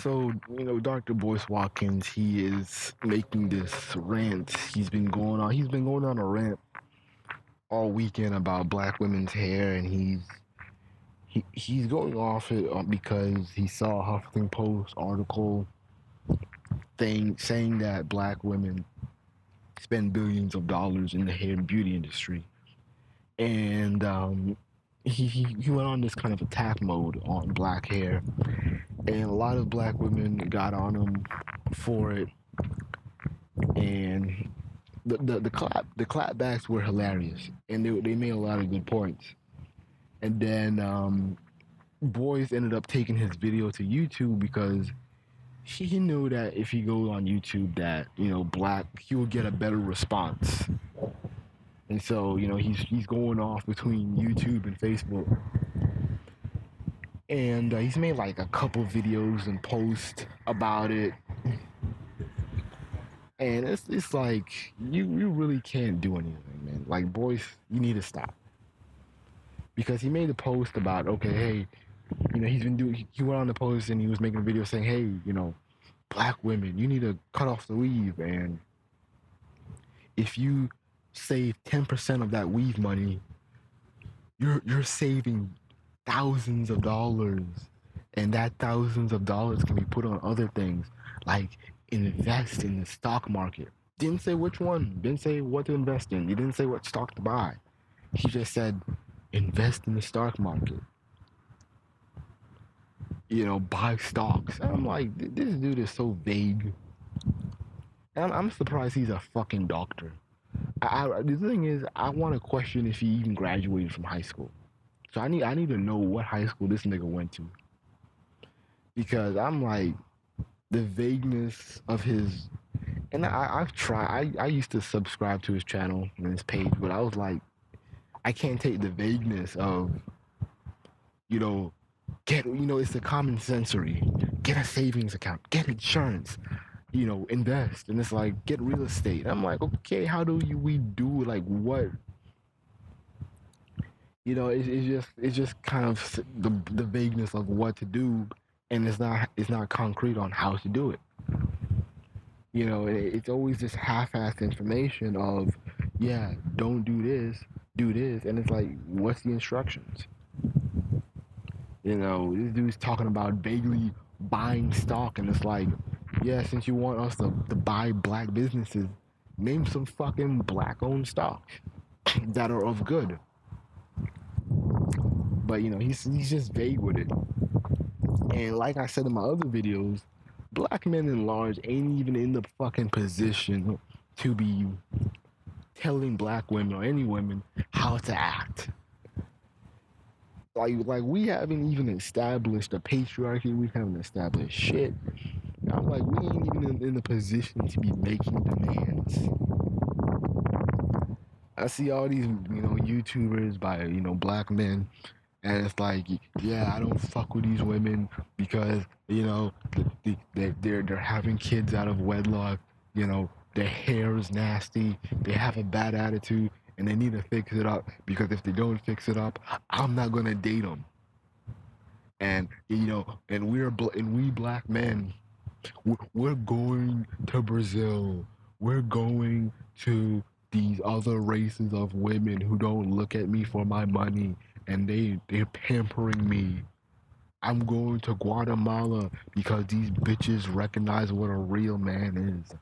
So, Dr. Boyce Watkins, he is making this rant. He's been going on a rant all weekend about black women's hair, and he's going off it because he saw a Huffington Post article saying that black women spend billions of dollars in the hair and beauty industry, and he went on this kind of attack mode on black hair, and a lot of black women got on him for it, and the clapbacks were hilarious, and they made a lot of good points. And then Boys ended up taking his video to YouTube because he knew that if he goes on YouTube, that black he will get a better response. And so he's going off between YouTube and Facebook, and he's made like a couple videos and posts about it. And it's like you really can't do anything, man. Like, Boyce, you need to stop, because he made a post about, okay, hey, he went on the post and he was making a video saying, hey, black women, you need to cut off the weave, and if you save 10% of that weave money, you're saving thousands of dollars, and that thousands of dollars can be put on other things, like invest in the stock market. Didn't say which one, didn't say what to invest in, he didn't say what stock to buy. He just said invest in the stock market, buy stocks. And I'm like, this dude is so vague, and I'm surprised he's a fucking doctor. The thing is, I want to question if he even graduated from high school. So I need to know what high school this nigga went to, because I'm like, the vagueness of his, and I've tried. I used to subscribe to his channel and his page, but I was like, I can't take the vagueness of, it's the common sensory. Get a savings account, get insurance, invest, and it's like, get real estate. And I'm like, okay, how do we do, like, what? It's just kind of the vagueness of what to do, and it's not concrete on how to do it. It's always this half-assed information of, yeah, don't do this, do this, and it's like, what's the instructions? This dude's talking about vaguely buying stock, and it's like, yeah, since you want us to buy black businesses, name some fucking black-owned stocks that are of good. But he's just vague with it. And like I said in my other videos, black men in large ain't even in the fucking position to be telling black women or any women how to act. Like we haven't even established a patriarchy. We haven't established shit. I'm like, we ain't even in the position to be making demands. I see all these, YouTubers by, black men, and it's like, yeah, I don't fuck with these women because, they're having kids out of wedlock, their hair is nasty, they have a bad attitude, and they need to fix it up, because if they don't fix it up, I'm not gonna date them. And and we black men, we're going to Brazil, we're going to these other races of women who don't look at me for my money, and they're pampering me. I'm going to Guatemala because these bitches recognize what a real man is.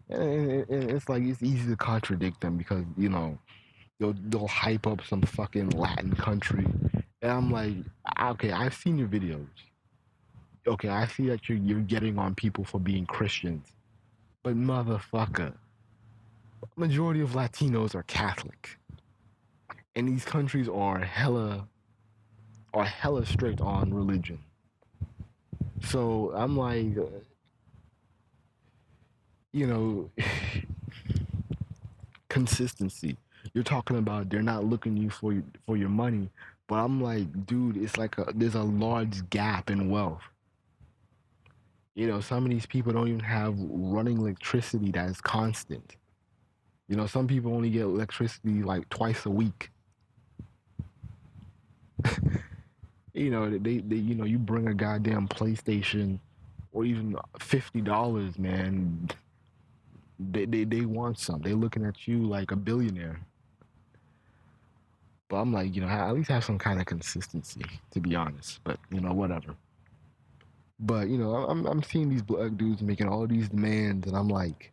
And it's like, it's easy to contradict them, because they'll hype up some fucking Latin country, and I'm like, okay, I've seen your videos. Okay, I see that you're getting on people for being Christians, but motherfucker, majority of Latinos are Catholic, and these countries are hella strict on religion. So I'm like, consistency. You're talking about they're not looking you for your money, but I'm like, dude, it's like there's a large gap in wealth. Some of these people don't even have running electricity that is constant. Some people only get electricity like twice a week. You bring a goddamn PlayStation or even $50, man. They want some. They looking at you like a billionaire. But I'm like, at least have some kind of consistency, to be honest. But whatever. But I'm seeing these black dudes making all these demands, and I'm like,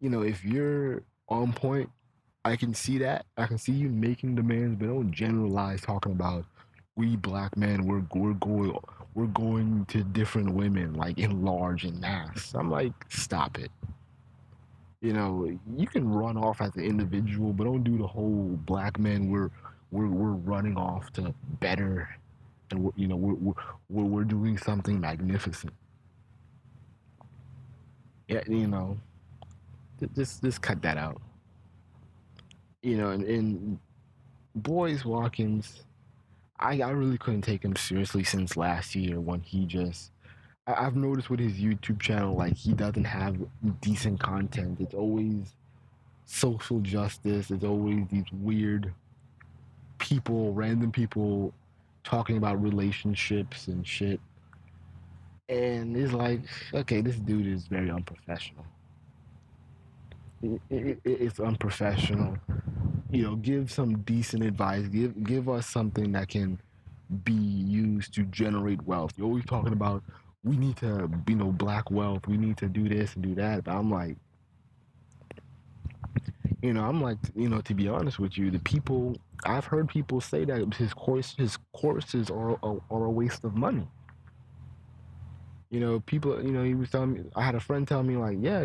if you're on point, I can see that. I can see you making demands, but don't generalize talking about we black men. We're going to different women like in large and mass. I'm like, stop it. You can run off as an individual, but don't do the whole black men. We're running off to better, and we're doing something magnificent. Yeah, just cut that out. And Boyce Watkins, I really couldn't take him seriously since last year when he just. I've noticed with his YouTube channel, like he doesn't have decent content. It's always social justice. It's always these weird people, random people talking about relationships and shit. And it's like, okay, this dude is very unprofessional. It's unprofessional. Give some decent advice. Give us something that can be used to generate wealth. You're always talking about we need to, black wealth. We need to do this and do that. But I'm like, to be honest with you, the people I've heard people say that his courses are a waste of money. People, he was telling me. I had a friend tell me like, yeah,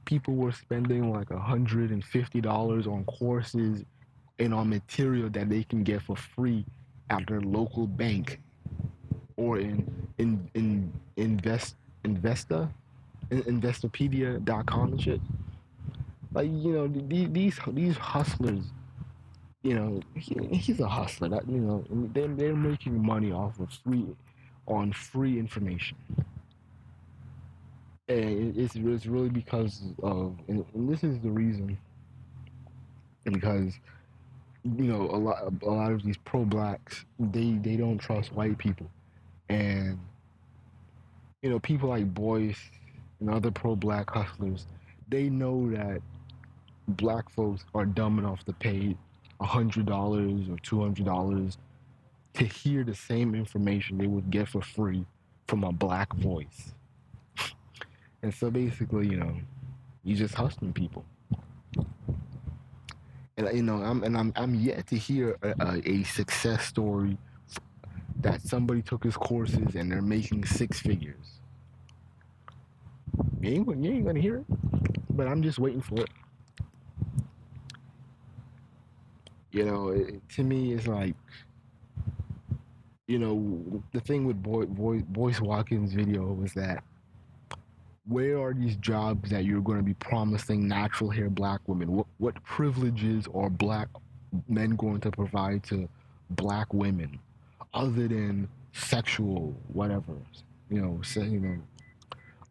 people were spending like $150 on courses and on material that they can get for free at their local bank or in investopedia.com and shit. Like these hustlers, he's a hustler. That they're making money off of free information, and it's really because of and this is the reason because a lot of these pro blacks they don't trust white people, and people like Boyce and other pro black hustlers, they know that black folks are dumb enough to pay $100 or $200 to hear the same information they would get for free from a black voice. And so basically, you just hustling people. And I'm yet to hear a success story that somebody took his courses and they're making six figures. You ain't gonna hear it, but I'm just waiting for it. To me, it's like, the thing with Boyce Watkins' video was that where are these jobs that you're going to be promising natural hair black women? What privileges are black men going to provide to black women other than sexual whatever?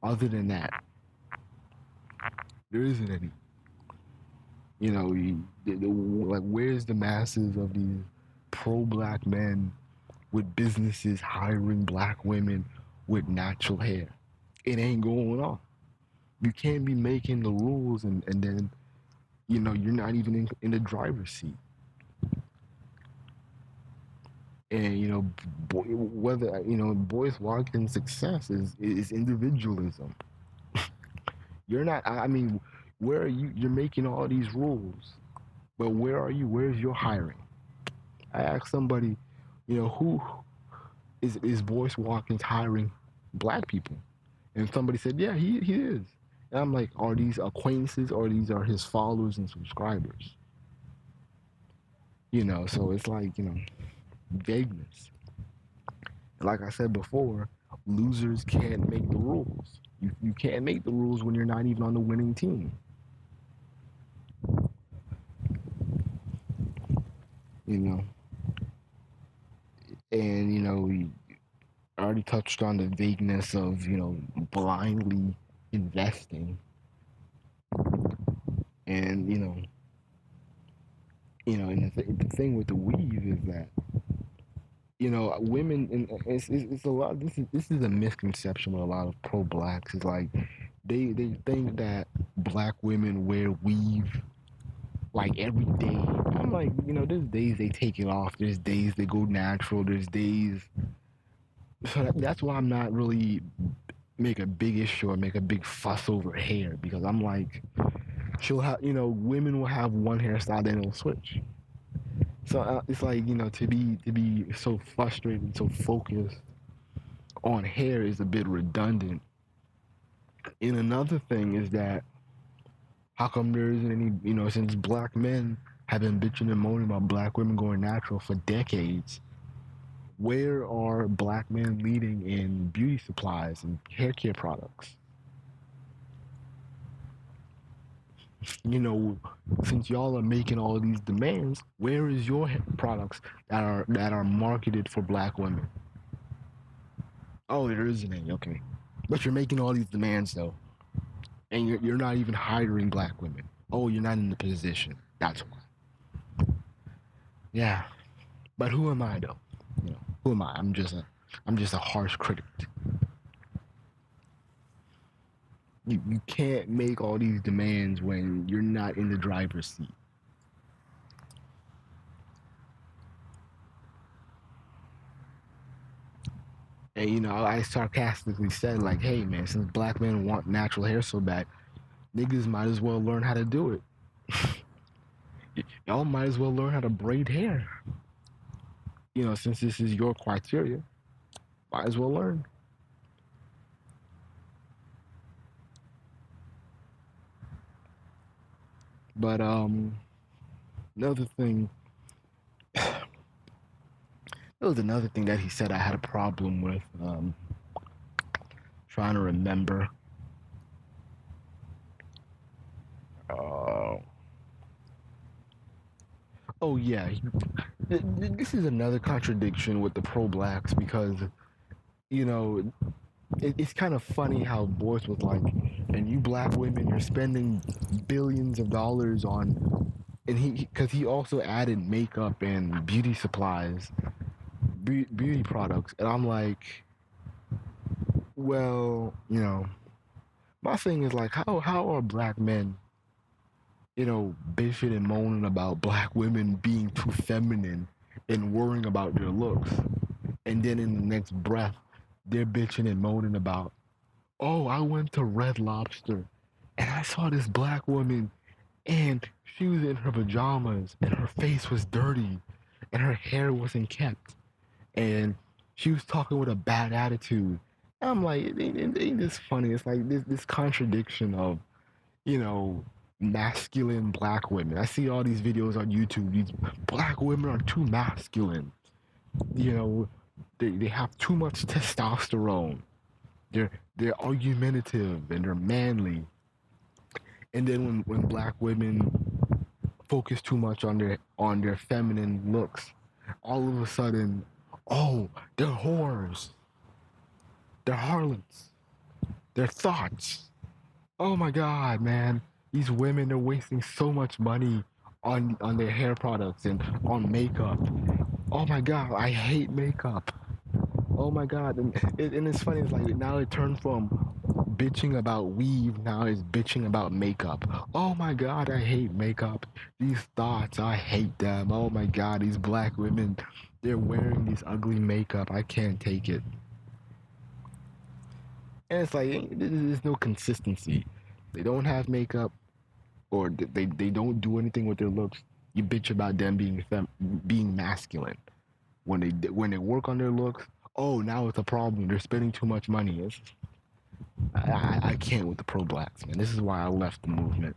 Other than that, there isn't any. Like where's the masses of these pro-black men with businesses hiring black women with natural hair? It ain't going on. You can't be making the rules and then you're not even in the driver's seat. And whether Boyce Watkins' success is individualism. You're not. I mean, where are you? You're making all these rules, but where are you? Where's your hiring? I asked somebody, who is Boyce Watkins hiring black people? And somebody said, yeah, he is. And I'm like, are these acquaintances or these are his followers and subscribers? So it's like, vagueness. And like I said before, losers can't make the rules. You can't make the rules when you're not even on the winning team. And we already touched on the vagueness of blindly investing, and and the thing with the weave is that Women, and it's a lot. This is a misconception with a lot of pro blacks. It's like they think that black women wear weave like every day. I'm like, there's days they take it off. There's days they go natural. There's days. So that's why I'm not really make a big issue or make a big fuss over hair, because I'm like, she'll have, women will have one hairstyle, then it'll switch. So it's like, to be so frustrated, so focused on hair is a bit redundant. And another thing is that how come there isn't any, since black men have been bitching and moaning about black women going natural for decades, where are black men leading in beauty supplies and hair care products? You know, since y'all are making all of these demands, where is your products that are marketed for black women? Oh, there isn't any. Okay, but you're making all these demands though, and you're not even hiring black women. Oh, you're not in the position. That's why. Yeah, but who am I though? Who am I? I'm just a harsh critic. You can't make all these demands when you're not in the driver's seat. And I sarcastically said like, "Hey man, since black men want natural hair so bad, niggas might as well learn how to do it. Y'all might as well learn how to braid hair. Since this is your criteria, might as well learn." But another thing, there was another thing that he said I had a problem with. Trying to remember. Uh, oh yeah, this is another contradiction with the pro blacks, because you know it's kind of funny how Boyce was like, and you black women, you're spending billions of dollars on, and because he also added makeup and beauty supplies, beauty products, and I'm like, well, my thing is like, how are black men, bitching and moaning about black women being too feminine and worrying about their looks, and then in the next breath, they're bitching and moaning about, oh, I went to Red Lobster and I saw this black woman and she was in her pajamas and her face was dirty and her hair wasn't kept and she was talking with a bad attitude. And I'm like, it ain't this funny. It's like this contradiction of, you know, masculine black women. I see all these videos on YouTube. These black women are too masculine. You know, they have too much testosterone. They're they're argumentative and they're manly. And then when black women focus too much on their feminine looks, all of a sudden, oh, they're whores, they're harlots, they're thoughts. Oh my god, man, these women are wasting so much money on their hair products and on makeup. Oh my god, I hate makeup. Oh my god, and it's funny. It's like now it turned from bitching about weave, now it's bitching about makeup. Oh my god, I hate makeup. These thoughts, I hate them. Oh my god, these black women, they're wearing this ugly makeup. I can't take it. And it's like there's no consistency. They don't have makeup, or they don't do anything with their looks. You bitch about them being masculine. When they work on their looks, oh, now it's a problem. They're spending too much money. I can't with the pro blacks, man. This is why I left the movement.